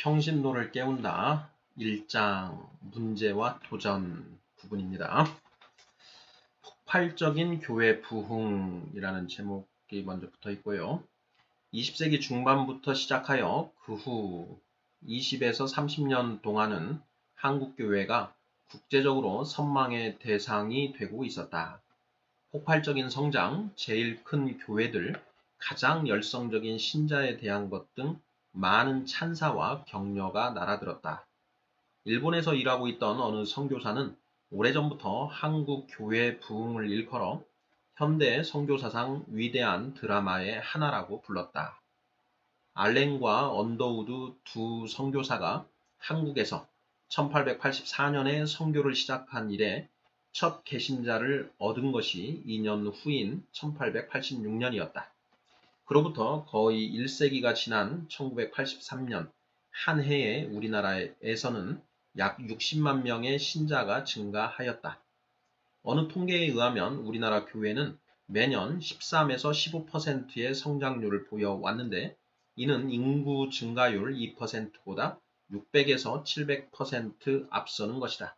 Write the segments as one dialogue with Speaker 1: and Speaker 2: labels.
Speaker 1: 평신도를 깨운다. 1장 문제와 도전 부분입니다. 폭발적인 교회 부흥이라는 제목이 먼저 붙어 있고요. 20세기 중반부터 시작하여 그 후 20에서 30년 동안은 한국 교회가 국제적으로 선망의 대상이 되고 있었다. 폭발적인 성장, 제일 큰 교회들, 가장 열성적인 신자에 대한 것 등 많은 찬사와 격려가 날아들었다. 일본에서 일하고 있던 어느 선교사는 오래전부터 한국 교회 부흥을 일컬어 현대 선교사상 위대한 드라마의 하나라고 불렀다. 알렌과 언더우드 두 선교사가 한국에서 1884년에 선교를 시작한 이래 첫 개신자를 얻은 것이 2년 후인 1886년이었다. 그로부터 거의 1세기가 지난 1983년 한 해에 우리나라에서는 약 60만 명의 신자가 증가하였다. 어느 통계에 의하면 우리나라 교회는 매년 13에서 15%의 성장률을 보여왔는데 이는 인구 증가율 2%보다 600에서 700% 앞서는 것이다.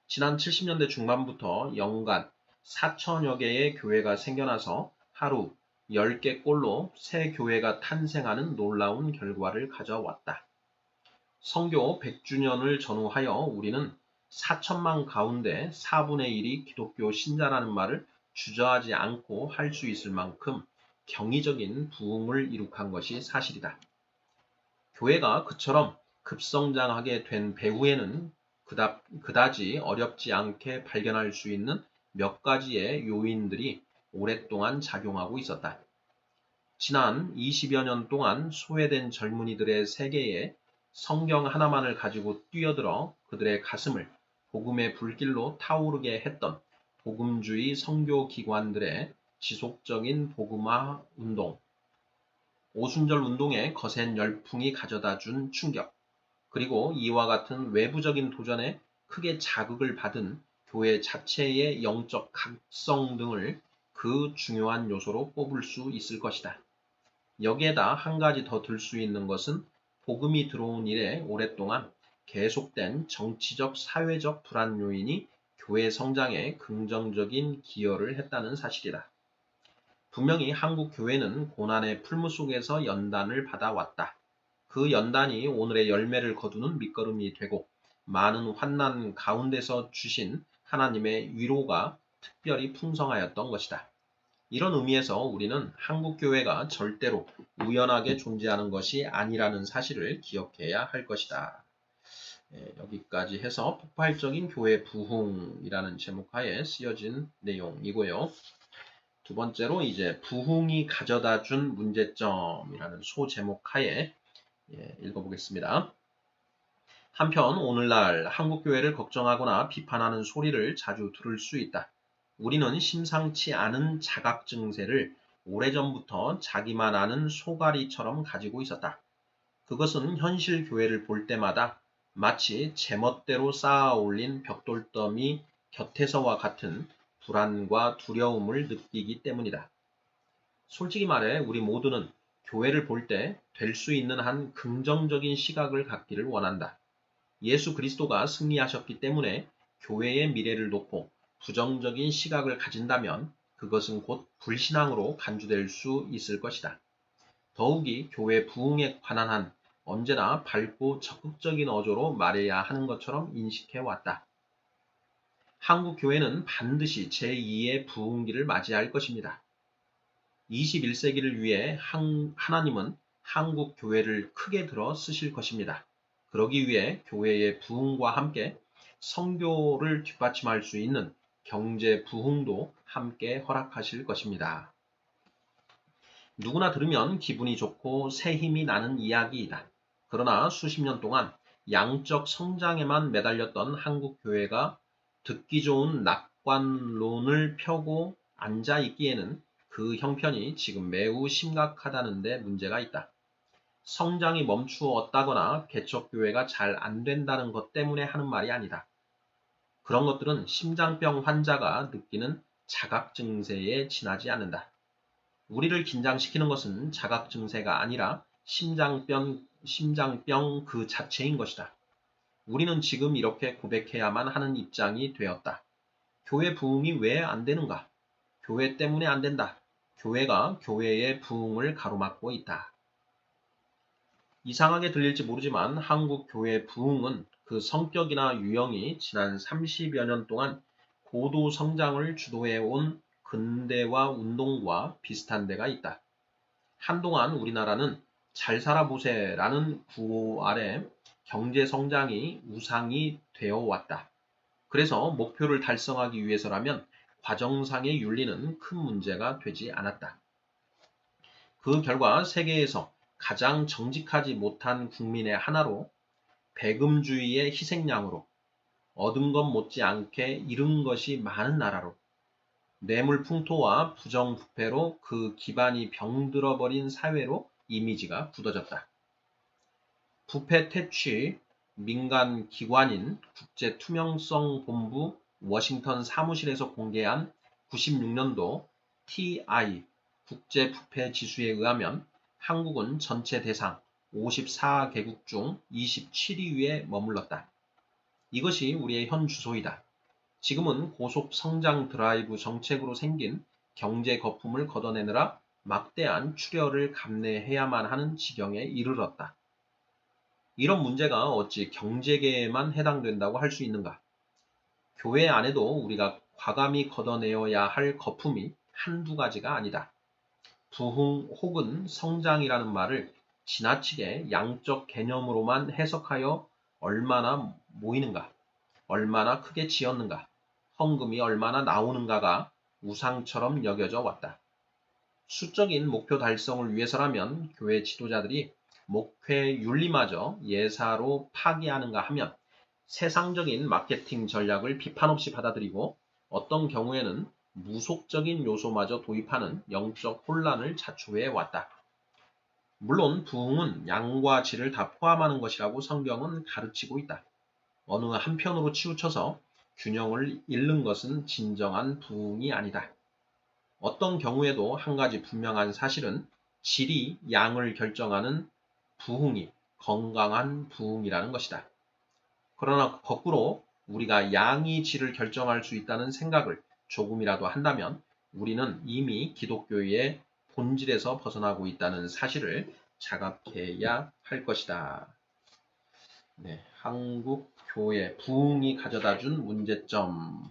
Speaker 1: 지난 70년대 중반부터 연간 4천여 개의 교회가 생겨나서 하루 10개꼴로 새 교회가 탄생하는 놀라운 결과를 가져왔다. 선교 100주년을 전후하여 우리는 4천만 가운데 4분의 1이 기독교 신자라는 말을 주저하지 않고 할 수 있을 만큼 경이적인 부흥을 이룩한 것이 사실이다. 교회가 그처럼 급성장하게 된 배후에는 그다지 어렵지 않게 발견할 수 있는 몇 가지의 요인들이 오랫동안 작용하고 있었다. 지난 20여 년 동안 소외된 젊은이들의 세계에 성경 하나만을 가지고 뛰어들어 그들의 가슴을 복음의 불길로 타오르게 했던 복음주의 선교기관들의 지속적인 복음화 운동, 오순절 운동의 거센 열풍이 가져다 준 충격, 그리고 이와 같은 외부적인 도전에 크게 자극을 받은 교회 자체의 영적 각성 등을 그 중요한 요소로 꼽을 수 있을 것이다. 여기에다 한 가지 더 들 수 있는 것은 복음이 들어온 이래 오랫동안 계속된 정치적, 사회적 불안 요인이 교회 성장에 긍정적인 기여를 했다는 사실이다. 분명히 한국 교회는 고난의 풀무 속에서 연단을 받아왔다. 그 연단이 오늘의 열매를 거두는 밑거름이 되고 많은 환난 가운데서 주신 하나님의 위로가 특별히 풍성하였던 것이다. 이런 의미에서 우리는 한국 교회가 절대로 우연하게 존재하는 것이 아니라는 사실을 기억해야 할 것이다. 여기까지 해서 폭발적인 교회 부흥이라는 제목 하에 쓰여진 내용이고요. 두 번째로 이제 부흥이 가져다 준 문제점이라는 소제목 하에 읽어보겠습니다. 한편 오늘날 한국교회를 걱정하거나 비판하는 소리를 자주 들을 수 있다. 우리는 심상치 않은 자각 증세를 오래전부터 자기만 아는 소가리처럼 가지고 있었다. 그것은 현실 교회를 볼 때마다 마치 제멋대로 쌓아 올린 벽돌더미 곁에서와 같은 불안과 두려움을 느끼기 때문이다. 솔직히 말해 우리 모두는 교회를 볼 때 될 수 있는 한 긍정적인 시각을 갖기를 원한다. 예수 그리스도가 승리하셨기 때문에 교회의 미래를 놓고 부정적인 시각을 가진다면 그것은 곧 불신앙으로 간주될 수 있을 것이다. 더욱이 교회 부흥에 관한 한 언제나 밝고 적극적인 어조로 말해야 하는 것처럼 인식해왔다. 한국 교회는 반드시 제2의 부흥기를 맞이할 것입니다. 21세기를 위해 하나님은 한국 교회를 크게 들어 쓰실 것입니다. 그러기 위해 교회의 부흥과 함께 선교를 뒷받침할 수 있는 경제 부흥도 함께 허락하실 것입니다. 누구나 들으면 기분이 좋고 새 힘이 나는 이야기이다. 그러나 수십 년 동안 양적 성장에만 매달렸던 한국 교회가 듣기 좋은 낙관론을 펴고 앉아 있기에는 그 형편이 지금 매우 심각하다는 데 문제가 있다. 성장이 멈추었다거나 개척교회가 잘 안 된다는 것 때문에 하는 말이 아니다. 그런 것들은 심장병 환자가 느끼는 자각 증세에 지나지 않는다. 우리를 긴장시키는 것은 자각 증세가 아니라 심장병 그 자체인 것이다. 우리는 지금 이렇게 고백해야만 하는 입장이 되었다. 교회 부흥이 왜 안 되는가? 교회 때문에 안 된다. 교회가 교회의 부흥을 가로막고 있다. 이상하게 들릴지 모르지만 한국 교회 부흥은 그 성격이나 유형이 지난 30여 년 동안 고도 성장을 주도해온 근대화 운동과 비슷한 데가 있다. 한동안 우리나라는 잘 살아보세라는 구호 아래 경제 성장이 우상이 되어 왔다. 그래서 목표를 달성하기 위해서라면 과정상의 윤리는 큰 문제가 되지 않았다. 그 결과 세계에서 가장 정직하지 못한 국민의 하나로 배금주의의 희생양으로 얻은 것 못지않게 잃은 것이 많은 나라로 뇌물 풍토와 부정부패로 그 기반이 병들어버린 사회로 이미지가 굳어졌다. 부패 퇴치 민간 기관인 국제투명성본부 워싱턴 사무실에서 공개한 96년도 TI 국제부패지수에 의하면 한국은 전체 대상 54개국 중 27위에 머물렀다. 이것이 우리의 현 주소이다. 지금은 고속 성장 드라이브 정책으로 생긴 경제 거품을 걷어내느라 막대한 출혈을 감내해야만 하는 지경에 이르렀다. 이런 문제가 어찌 경제계에만 해당된다고 할 수 있는가? 교회 안에도 우리가 과감히 걷어내어야 할 거품이 한두 가지가 아니다. 부흥 혹은 성장이라는 말을 지나치게 양적 개념으로만 해석하여 얼마나 모이는가, 얼마나 크게 지었는가, 헌금이 얼마나 나오는가가 우상처럼 여겨져 왔다. 수적인 목표 달성을 위해서라면 교회 지도자들이 목회 윤리마저 예사로 파기하는가 하면 세상적인 마케팅 전략을 비판 없이 받아들이고 어떤 경우에는 무속적인 요소마저 도입하는 영적 혼란을 자초해 왔다. 물론 부흥은 양과 질을 다 포함하는 것이라고 성경은 가르치고 있다. 어느 한편으로 치우쳐서 균형을 잃는 것은 진정한 부흥이 아니다. 어떤 경우에도 한 가지 분명한 사실은 질이 양을 결정하는 부흥이 건강한 부흥이라는 것이다. 그러나 거꾸로 우리가 양이 질을 결정할 수 있다는 생각을 조금이라도 한다면 우리는 이미 기독교의 본질에서 벗어나고 있다는 사실을 자각해야 할 것이다. 네, 한국 교회 부흥이 가져다준 문제점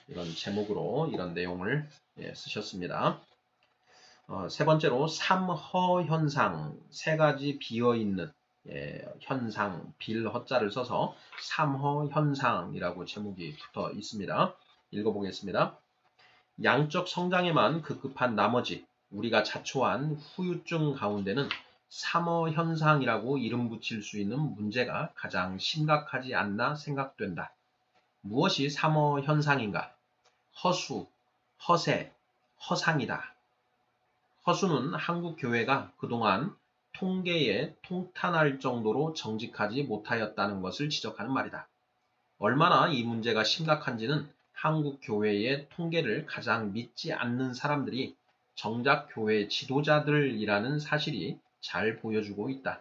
Speaker 1: 이런 제목으로 이런 내용을 쓰셨습니다. 세 번째로 삼허현상 세 가지 비어있는 현상 빌허자를 써서 삼허현상이라고 제목이 붙어 있습니다. 읽어보겠습니다. 양적 성장에만 급급한 나머지 우리가 자초한 후유증 가운데는 삼허현상이라고 이름 붙일 수 있는 문제가 가장 심각하지 않나 생각된다. 무엇이 삼허현상인가? 허수, 허세, 허상이다. 허수는 한국 교회가 그동안 통계에 통탄할 정도로 정직하지 못하였다는 것을 지적하는 말이다. 얼마나 이 문제가 심각한지는 한국 교회의 통계를 가장 믿지 않는 사람들이 정작 교회 지도자들이라는 사실이 잘 보여주고 있다.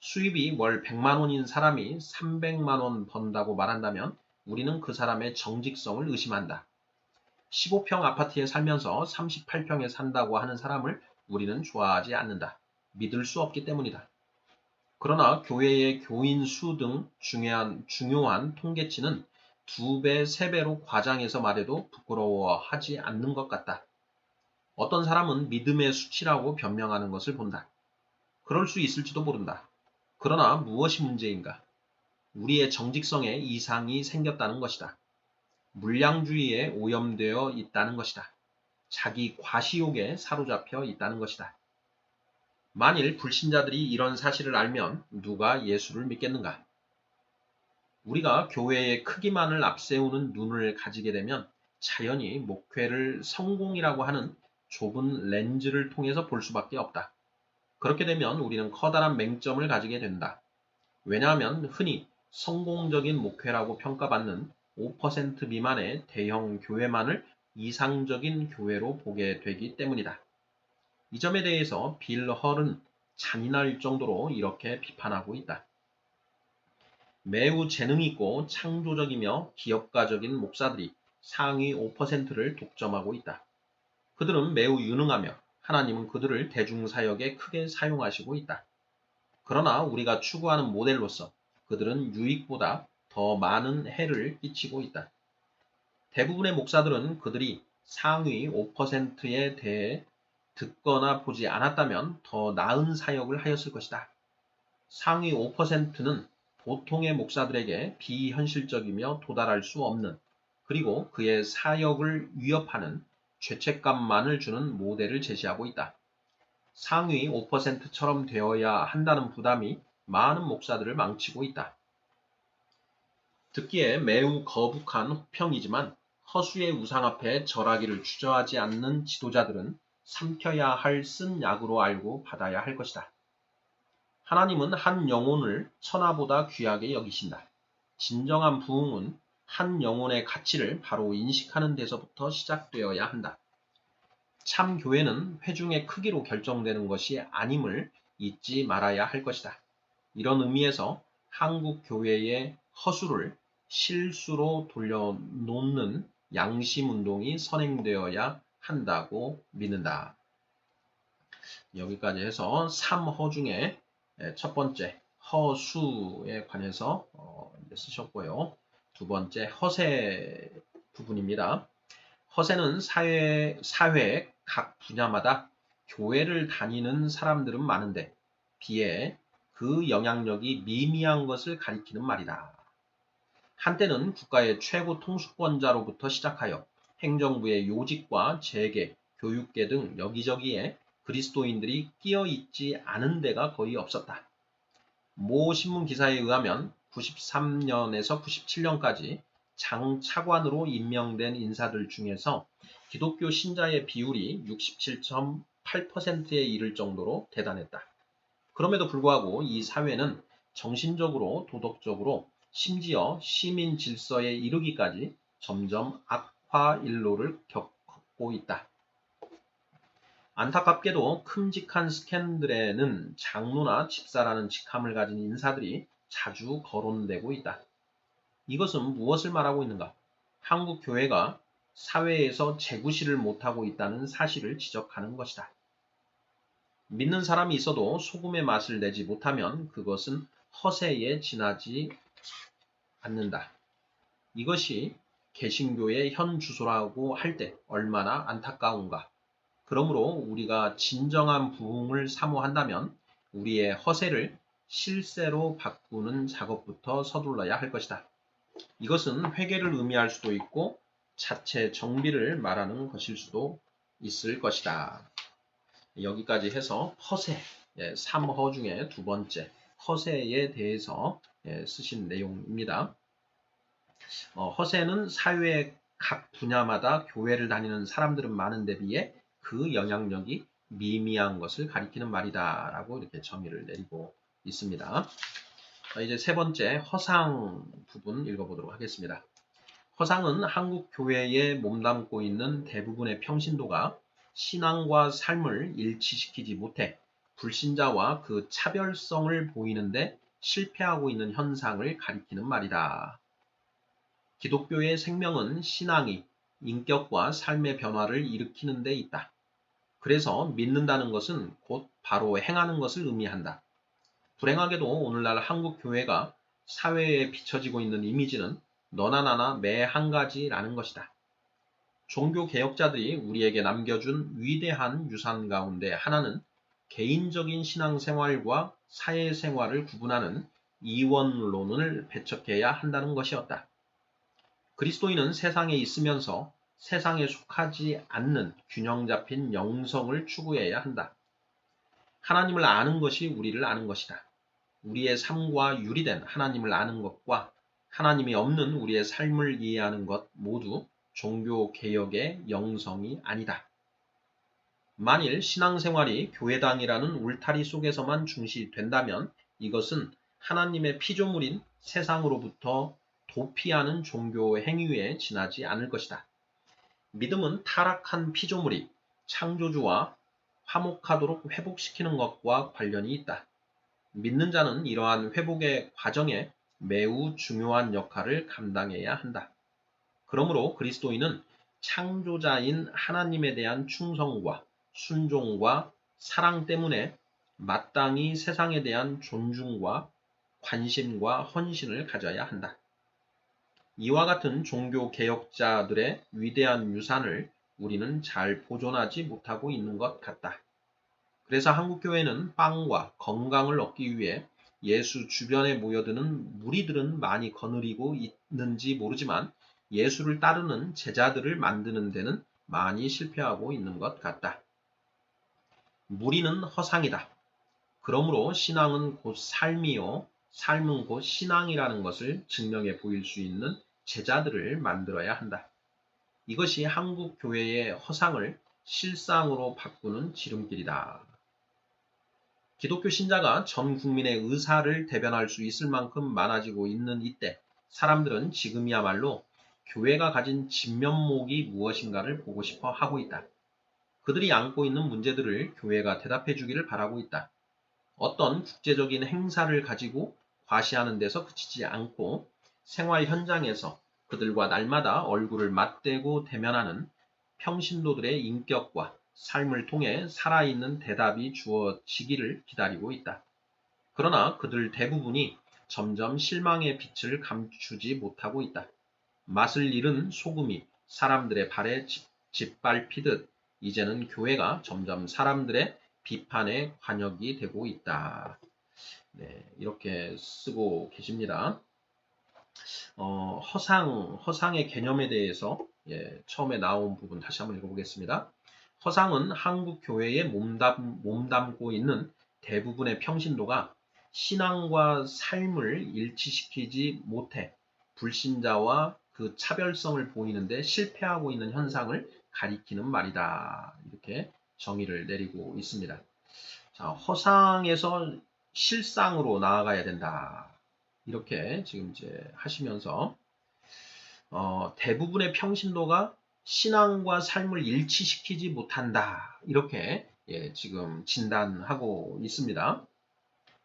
Speaker 1: 수입이 월 100만 원인 사람이 300만 원 번다고 말한다면 우리는 그 사람의 정직성을 의심한다. 15평 아파트에 살면서 38평에 산다고 하는 사람을 우리는 좋아하지 않는다. 믿을 수 없기 때문이다. 그러나 교회의 교인 수 등 중요한 통계치는 2배, 3배로 과장해서 말해도 부끄러워하지 않는 것 같다. 어떤 사람은 믿음의 수치라고 변명하는 것을 본다. 그럴 수 있을지도 모른다. 그러나 무엇이 문제인가? 우리의 정직성에 이상이 생겼다는 것이다. 물량주의에 오염되어 있다는 것이다. 자기 과시욕에 사로잡혀 있다는 것이다. 만일 불신자들이 이런 사실을 알면 누가 예수를 믿겠는가? 우리가 교회의 크기만을 앞세우는 눈을 가지게 되면 자연히 목회를 성공이라고 하는 좁은 렌즈를 통해서 볼 수밖에 없다. 그렇게 되면 우리는 커다란 맹점을 가지게 된다. 왜냐하면 흔히 성공적인 목회라고 평가받는 5% 미만의 대형 교회만을 이상적인 교회로 보게 되기 때문이다. 이 점에 대해서 빌 헐은 잔인할 정도로 이렇게 비판하고 있다. 매우 재능있고 창조적이며 기업가적인 목사들이 상위 5%를 독점하고 있다. 그들은 매우 유능하며 하나님은 그들을 대중사역에 크게 사용하시고 있다. 그러나 우리가 추구하는 모델로서 그들은 유익보다 더 많은 해를 끼치고 있다. 대부분의 목사들은 그들이 상위 5%에 대해 듣거나 보지 않았다면 더 나은 사역을 하였을 것이다. 상위 5%는 보통의 목사들에게 비현실적이며 도달할 수 없는, 그리고 그의 사역을 위협하는 죄책감만을 주는 모델을 제시하고 있다. 상위 5%처럼 되어야 한다는 부담이 많은 목사들을 망치고 있다. 듣기에 매우 거북한 혹평이지만 허수의 우상 앞에 절하기를 주저하지 않는 지도자들은 삼켜야 할 쓴 약으로 알고 받아야 할 것이다. 하나님은 한 영혼을 천하보다 귀하게 여기신다. 진정한 부흥은 한 영혼의 가치를 바로 인식하는 데서부터 시작되어야 한다. 참 교회는 회중의 크기로 결정되는 것이 아님을 잊지 말아야 할 것이다. 이런 의미에서 한국 교회의 허수를 실수로 돌려놓는 양심운동이 선행되어야 한다고 믿는다. 여기까지 해서 3허 중에 첫 번째 허수에 관해서 쓰셨고요. 두 번째 허세 부분입니다. 허세는 사회 각 분야마다 교회를 다니는 사람들은 많은데 비해 그 영향력이 미미한 것을 가리키는 말이다. 한때는 국가의 최고 통수권자로부터 시작하여 행정부의 요직과 재계, 교육계 등 여기저기에 그리스도인들이 끼어 있지 않은 데가 거의 없었다. 모 신문 기사에 의하면 93년에서 97년까지 장 차관으로 임명된 인사들 중에서 기독교 신자의 비율이 67.8%에 이를 정도로 대단했다. 그럼에도 불구하고 이 사회는 정신적으로, 도덕적으로, 심지어 시민 질서에 이르기까지 점점 악화 일로를 겪고 있다. 안타깝게도 큼직한 스캔들에는 장로나 집사라는 직함을 가진 인사들이 자주 거론되고 있다. 이것은 무엇을 말하고 있는가? 한국 교회가 사회에서 재구실을 못하고 있다는 사실을 지적하는 것이다. 믿는 사람이 있어도 소금의 맛을 내지 못하면 그것은 허세에 지나지 않는다. 이것이 개신교의 현 주소라고 할 때 얼마나 안타까운가. 그러므로 우리가 진정한 부흥을 사모한다면 우리의 허세를 실세로 바꾸는 작업부터 서둘러야 할 것이다. 이것은 회개를 의미할 수도 있고 자체 정비를 말하는 것일 수도 있을 것이다. 여기까지 해서 허세, 3허 중에 두 번째 허세에 대해서 쓰신 내용입니다. 허세는 사회의 각 분야마다 교회를 다니는 사람들은 많은데 비해 그 영향력이 미미한 것을 가리키는 말이다 라고 이렇게 정의를 내리고 있습니다. 이제 세 번째 허상 부분 읽어보도록 하겠습니다. 허상은 한국 교회에 몸담고 있는 대부분의 평신도가 신앙과 삶을 일치시키지 못해 불신자와 그 차별성을 보이는데 실패하고 있는 현상을 가리키는 말이다. 기독교의 생명은 신앙이 인격과 삶의 변화를 일으키는 데 있다. 그래서 믿는다는 것은 곧 바로 행하는 것을 의미한다. 불행하게도 오늘날 한국 교회가 사회에 비춰지고 있는 이미지는 너나 나나 매 한 가지라는 것이다. 종교 개혁자들이 우리에게 남겨준 위대한 유산 가운데 하나는 개인적인 신앙생활과 사회생활을 구분하는 이원론을 배척해야 한다는 것이었다. 그리스도인은 세상에 있으면서 세상에 속하지 않는 균형 잡힌 영성을 추구해야 한다. 하나님을 아는 것이 우리를 아는 것이다. 우리의 삶과 유리된 하나님을 아는 것과 하나님이 없는 우리의 삶을 이해하는 것 모두 종교개혁의 영성이 아니다. 만일 신앙생활이 교회당이라는 울타리 속에서만 중시된다면 이것은 하나님의 피조물인 세상으로부터 도피하는 종교 행위에 지나지 않을 것이다. 믿음은 타락한 피조물이 창조주와 화목하도록 회복시키는 것과 관련이 있다. 믿는 자는 이러한 회복의 과정에 매우 중요한 역할을 감당해야 한다. 그러므로 그리스도인은 창조자인 하나님에 대한 충성과 순종과 사랑 때문에 마땅히 세상에 대한 존중과 관심과 헌신을 가져야 한다. 이와 같은 종교 개혁자들의 위대한 유산을 우리는 잘 보존하지 못하고 있는 것 같다. 그래서 한국교회는 빵과 건강을 얻기 위해 예수 주변에 모여드는 무리들은 많이 거느리고 있는지 모르지만 예수를 따르는 제자들을 만드는 데는 많이 실패하고 있는 것 같다. 무리는 허상이다. 그러므로 신앙은 곧 삶이요, 삶은 곧 신앙이라는 것을 증명해 보일 수 있는 제자들을 만들어야 한다. 이것이 한국 교회의 허상을 실상으로 바꾸는 지름길이다. 기독교 신자가 전 국민의 의사를 대변할 수 있을 만큼 많아지고 있는 이때 사람들은 지금이야말로 교회가 가진 진면목이 무엇인가를 보고 싶어 하고 있다. 그들이 안고 있는 문제들을 교회가 대답해 주기를 바라고 있다. 어떤 국제적인 행사를 가지고 과시하는 데서 그치지 않고 생활 현장에서 그들과 날마다 얼굴을 맞대고 대면하는 평신도들의 인격과 삶을 통해 살아있는 대답이 주어지기를 기다리고 있다. 그러나 그들 대부분이 점점 실망의 빛을 감추지 못하고 있다. 맛을 잃은 소금이 사람들의 발에 짓밟히듯 이제는 교회가 점점 사람들의 비판의 관역이 되고 있다. 네, 이렇게 쓰고 계십니다. 허상의 개념에 대해서 처음에 나온 부분 다시 한번 읽어보겠습니다. 허상은 한국 교회에 몸담고 있는 대부분의 평신도가 신앙과 삶을 일치시키지 못해 불신자와 그 차별성을 보이는데 실패하고 있는 현상을 가리키는 말이다. 이렇게 정의를 내리고 있습니다. 자, 허상에서 실상으로 나아가야 된다. 이렇게 지금 이제 하시면서 대부분의 평신도가 신앙과 삶을 일치시키지 못한다. 이렇게 지금 진단하고 있습니다.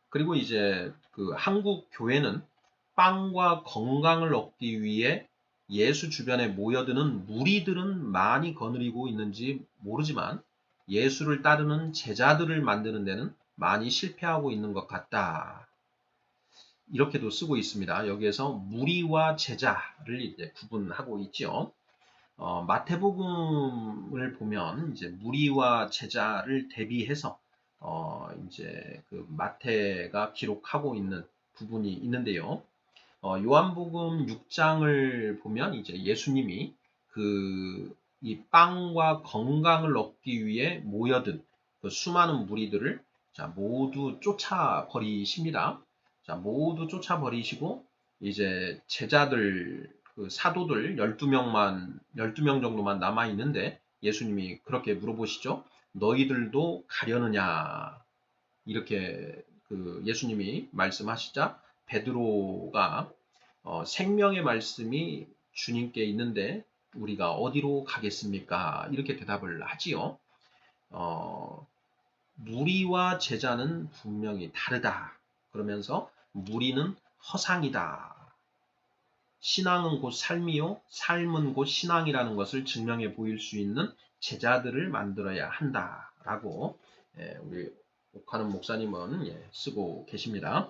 Speaker 1: 그리고 이제 그 한국 교회는 빵과 건강을 얻기 위해 예수 주변에 모여드는 무리들은 많이 거느리고 있는지 모르지만 예수를 따르는 제자들을 만드는 데는 많이 실패하고 있는 것 같다. 이렇게도 쓰고 있습니다. 여기에서 무리와 제자를 이제 구분하고 있죠. 마태복음을 보면 이제 무리와 제자를 대비해서 이제 그 마태가 기록하고 있는 부분이 있는데요. 요한복음 6장을 보면 이제 예수님이 이 빵과 건강을 얻기 위해 모여든 그 수많은 무리들을 모두 쫓아버리십니다. 모두 쫓아버리시고 이제 제자들 그 사도들 12명 정도만 남아 있는데 예수님이 그렇게 물어보시죠. 너희들도 가려느냐? 이렇게 그 예수님이 말씀하시자 베드로가 생명의 말씀이 주님께 있는데 우리가 어디로 가겠습니까? 이렇게 대답을 하지요. 무리와 제자는 분명히 다르다. 그러면서 무리는 허상이다. 신앙은 곧 삶이요, 삶은 곧 신앙이라는 것을 증명해 보일 수 있는 제자들을 만들어야 한다라고 우리 옥하는 목사님은 쓰고 계십니다.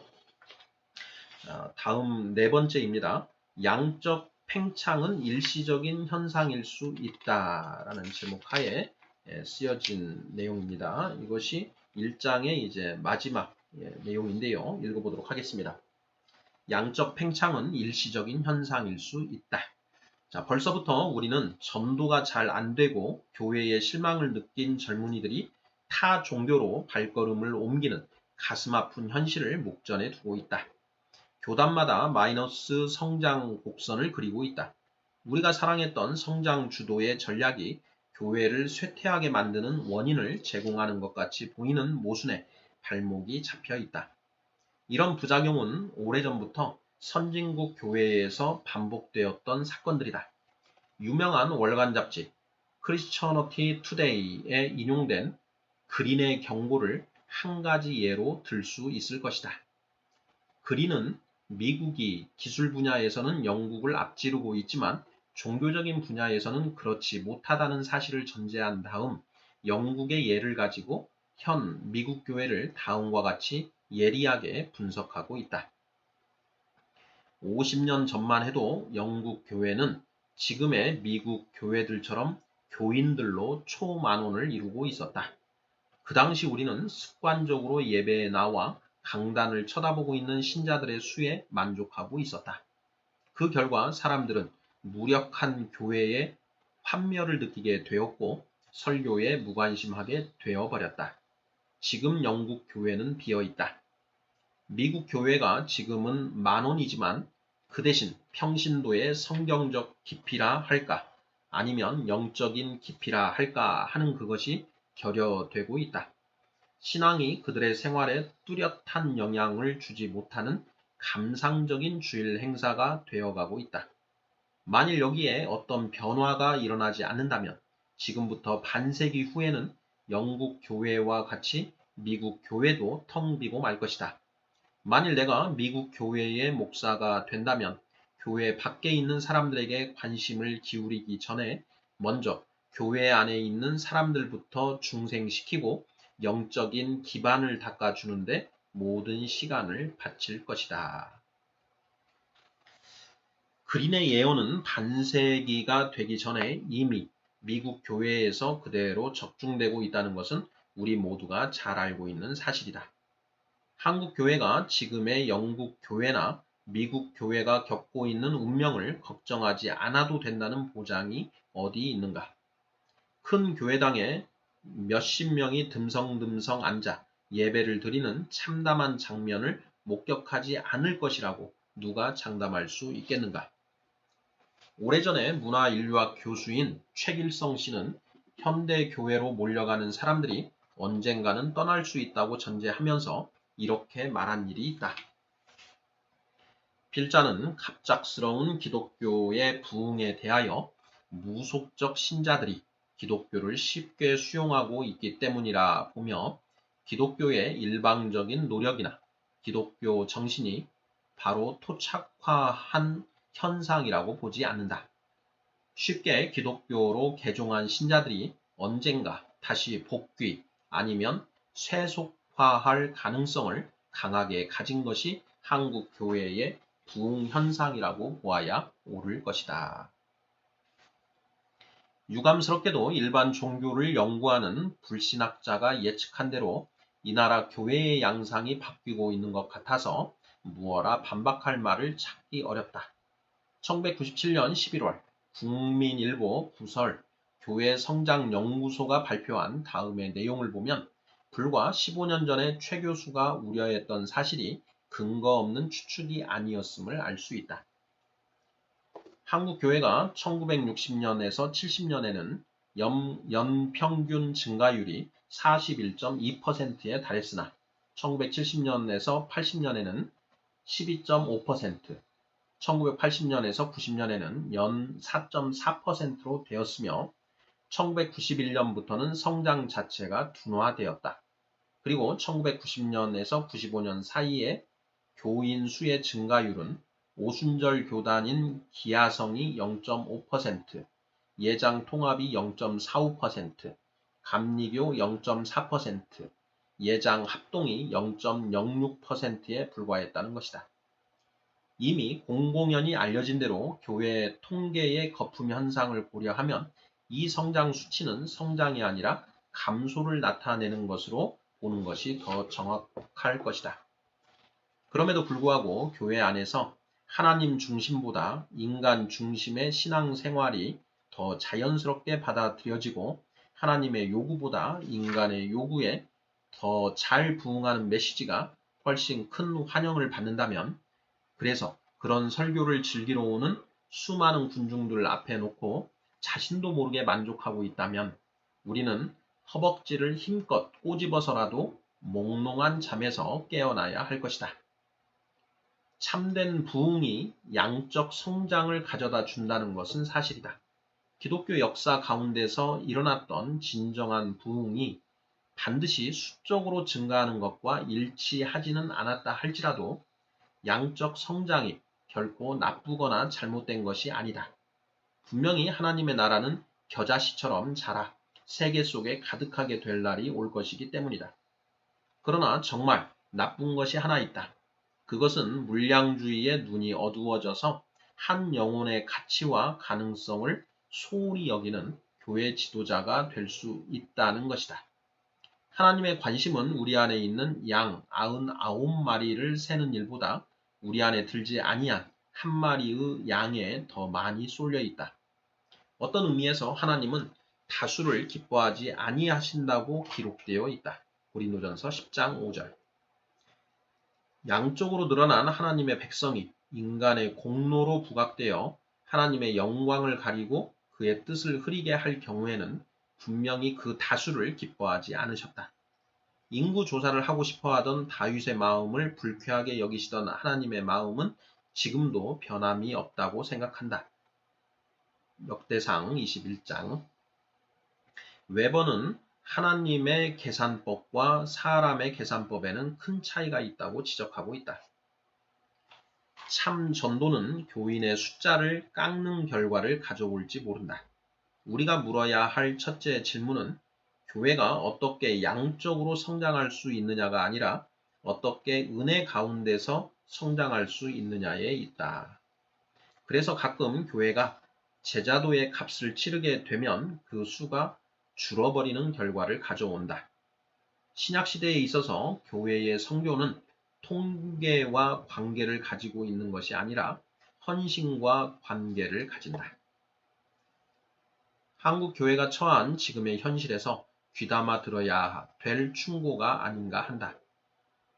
Speaker 1: 다음 네 번째입니다. 양적 팽창은 일시적인 현상일 수 있다라는 제목 하에 쓰여진 내용입니다. 이것이 1장의 이제 마지막 내용인데요. 읽어보도록 하겠습니다. 양적 팽창은 일시적인 현상일 수 있다. 자, 벌써부터 우리는 전도가 잘 안 되고 교회에 실망을 느낀 젊은이들이 타 종교로 발걸음을 옮기는 가슴 아픈 현실을 목전에 두고 있다. 교단마다 마이너스 성장 곡선을 그리고 있다. 우리가 사랑했던 성장 주도의 전략이 교회를 쇠퇴하게 만드는 원인을 제공하는 것 같이 보이는 모순에 발목이 잡혀 있다. 이런 부작용은 오래전부터 선진국 교회에서 반복되었던 사건들이다. 유명한 월간 잡지 크리스처너티 투데이에 인용된 그린의 경고를 한 가지 예로 들 수 있을 것이다. 그린은 미국이 기술 분야에서는 영국을 앞지르고 있지만 종교적인 분야에서는 그렇지 못하다는 사실을 전제한 다음 영국의 예를 가지고 현 미국 교회를 다음과 같이 예리하게 분석하고 있다. 50년 전만 해도 영국 교회는 지금의 미국 교회들처럼 교인들로 초만원을 이루고 있었다. 그 당시 우리는 습관적으로 예배에 나와 강단을 쳐다보고 있는 신자들의 수에 만족하고 있었다. 그 결과 사람들은 무력한 교회에 환멸을 느끼게 되었고 설교에 무관심하게 되어버렸다. 지금 영국 교회는 비어있다. 미국 교회가 지금은 만원이지만 그 대신 평신도의 성경적 깊이라 할까 아니면 영적인 깊이라 할까 하는 그것이 결여되고 있다. 신앙이 그들의 생활에 뚜렷한 영향을 주지 못하는 감상적인 주일 행사가 되어가고 있다. 만일 여기에 어떤 변화가 일어나지 않는다면 지금부터 반세기 후에는 영국 교회와 같이 미국 교회도 텅 비고 말 것이다. 만일 내가 미국 교회의 목사가 된다면 교회 밖에 있는 사람들에게 관심을 기울이기 전에 먼저 교회 안에 있는 사람들부터 중생시키고 영적인 기반을 닦아주는데 모든 시간을 바칠 것이다. 그린의 예언은 반세기가 되기 전에 이미 미국 교회에서 그대로 적중되고 있다는 것은 우리 모두가 잘 알고 있는 사실이다. 한국 교회가 지금의 영국 교회나 미국 교회가 겪고 있는 운명을 걱정하지 않아도 된다는 보장이 어디 있는가? 큰 교회당에 몇십 명이 듬성듬성 앉아 예배를 드리는 참담한 장면을 목격하지 않을 것이라고 누가 장담할 수 있겠는가? 오래전에 문화인류학 교수인 최길성 씨는 현대 교회로 몰려가는 사람들이 언젠가는 떠날 수 있다고 전제하면서 이렇게 말한 일이 있다. 필자는 갑작스러운 기독교의 부흥에 대하여 무속적 신자들이 기독교를 쉽게 수용하고 있기 때문이라 보며 기독교의 일방적인 노력이나 기독교 정신이 바로 토착화한 현상이라고 보지 않는다. 쉽게 기독교로 개종한 신자들이 언젠가 다시 복귀 아니면 쇠속화할 가능성을 강하게 가진 것이 한국 교회의 부흥 현상이라고 보아야 옳을 것이다. 유감스럽게도 일반 종교를 연구하는 불신학자가 예측한 대로 이 나라 교회의 양상이 바뀌고 있는 것 같아서 무어라 반박할 말을 찾기 어렵다. 1997년 11월 국민일보 부설 교회 성장 연구소가 발표한 다음의 내용을 보면 불과 15년 전에 최 교수가 우려했던 사실이 근거 없는 추측이 아니었음을 알 수 있다. 한국 교회가 1960년에서 70년에는 연평균 증가율이 41.2%에 달했으나 1970년에서 80년에는 12.5%, 1980년에서 90년에는 연 4.4%로 되었으며 1991년부터는 성장 자체가 둔화되었다. 그리고 1990년에서 95년 사이에 교인 수의 증가율은 오순절 교단인 기아성이 0.5%, 예장 통합이 0.45%, 감리교 0.4%, 예장 합동이 0.06%에 불과했다는 것이다. 이미 공공연히 알려진 대로 교회 통계의 거품 현상을 고려하면 이 성장 수치는 성장이 아니라 감소를 나타내는 것으로 보는 것이 더 정확할 것이다. 그럼에도 불구하고 교회 안에서 하나님 중심보다 인간 중심의 신앙생활이 더 자연스럽게 받아들여지고 하나님의 요구보다 인간의 요구에 더 잘 부응하는 메시지가 훨씬 큰 환영을 받는다면 그래서 그런 설교를 즐기러 오는 수많은 군중들 앞에 놓고 자신도 모르게 만족하고 있다면 우리는 허벅지를 힘껏 꼬집어서라도 몽롱한 잠에서 깨어나야 할 것이다. 참된 부흥이 양적 성장을 가져다 준다는 것은 사실이다. 기독교 역사 가운데서 일어났던 진정한 부흥이 반드시 수적으로 증가하는 것과 일치하지는 않았다 할지라도 양적 성장이 결코 나쁘거나 잘못된 것이 아니다. 분명히 하나님의 나라는 겨자씨처럼 자라 세계 속에 가득하게 될 날이 올 것이기 때문이다. 그러나 정말 나쁜 것이 하나 있다. 그것은 물량주의의 눈이 어두워져서 한 영혼의 가치와 가능성을 소홀히 여기는 교회 지도자가 될 수 있다는 것이다. 하나님의 관심은 우리 안에 있는 양 99마리를 세는 일보다 우리 안에 들지 아니한 한 마리의 양에 더 많이 쏠려 있다. 어떤 의미에서 하나님은 다수를 기뻐하지 아니하신다고 기록되어 있다. 고린도전서 10장 5절. 양쪽으로 늘어난 하나님의 백성이 인간의 공로로 부각되어 하나님의 영광을 가리고 그의 뜻을 흐리게 할 경우에는 분명히 그 다수를 기뻐하지 않으셨다. 인구 조사를 하고 싶어 하던 다윗의 마음을 불쾌하게 여기시던 하나님의 마음은 지금도 변함이 없다고 생각한다. 역대상 21장. 웨버는 하나님의 계산법과 사람의 계산법에는 큰 차이가 있다고 지적하고 있다. 참 전도는 교인의 숫자를 깎는 결과를 가져올지 모른다. 우리가 물어야 할 첫째 질문은 교회가 어떻게 양적으로 성장할 수 있느냐가 아니라 어떻게 은혜 가운데서 성장할 수 있느냐에 있다. 그래서 가끔 교회가 제자도의 값을 치르게 되면 그 수가 줄어버리는 결과를 가져온다. 신약시대에 있어서 교회의 성교는 통계와 관계를 가지고 있는 것이 아니라 헌신과 관계를 가진다. 한국 교회가 처한 지금의 현실에서 귀담아 들어야 될 충고가 아닌가 한다.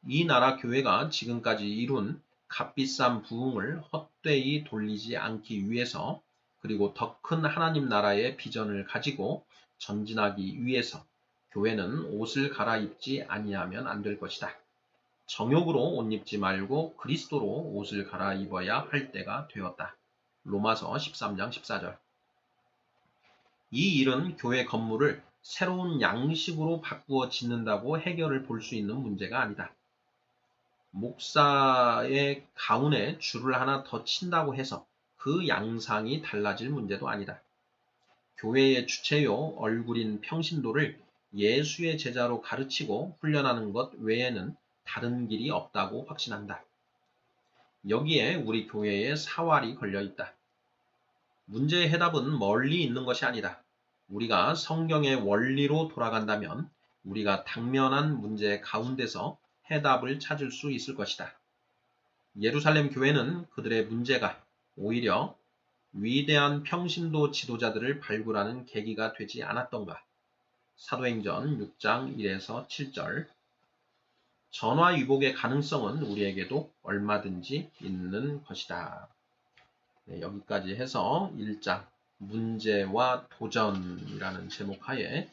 Speaker 1: 이 나라 교회가 지금까지 이룬 값비싼 부흥을 헛되이 돌리지 않기 위해서 그리고 더 큰 하나님 나라의 비전을 가지고 전진하기 위해서 교회는 옷을 갈아입지 아니하면 안 될 것이다. 정욕으로 옷 입지 말고 그리스도로 옷을 갈아입어야 할 때가 되었다. 로마서 13장 14절. 이 일은 교회 건물을 새로운 양식으로 바꾸어 짓는다고 해결을 볼 수 있는 문제가 아니다. 목사의 가운에 줄을 하나 더 친다고 해서 그 양상이 달라질 문제도 아니다. 교회의 주체요 얼굴인 평신도를 예수의 제자로 가르치고 훈련하는 것 외에는 다른 길이 없다고 확신한다. 여기에 우리 교회의 사활이 걸려 있다. 문제의 해답은 멀리 있는 것이 아니다. 우리가 성경의 원리로 돌아간다면 우리가 당면한 문제 가운데서 해답을 찾을 수 있을 것이다. 예루살렘 교회는 그들의 문제가 오히려 위대한 평신도 지도자들을 발굴하는 계기가 되지 않았던가. 사도행전 6장 1에서 7절. 전화위복의 가능성은 우리에게도 얼마든지 있는 것이다. 네, 여기까지 해서 1장 문제와 도전이라는 제목 하에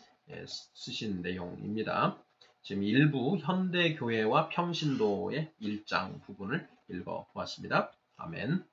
Speaker 1: 쓰신 내용입니다. 지금 일부 현대교회와 평신도의 1장 부분을 읽어보았습니다. 아멘.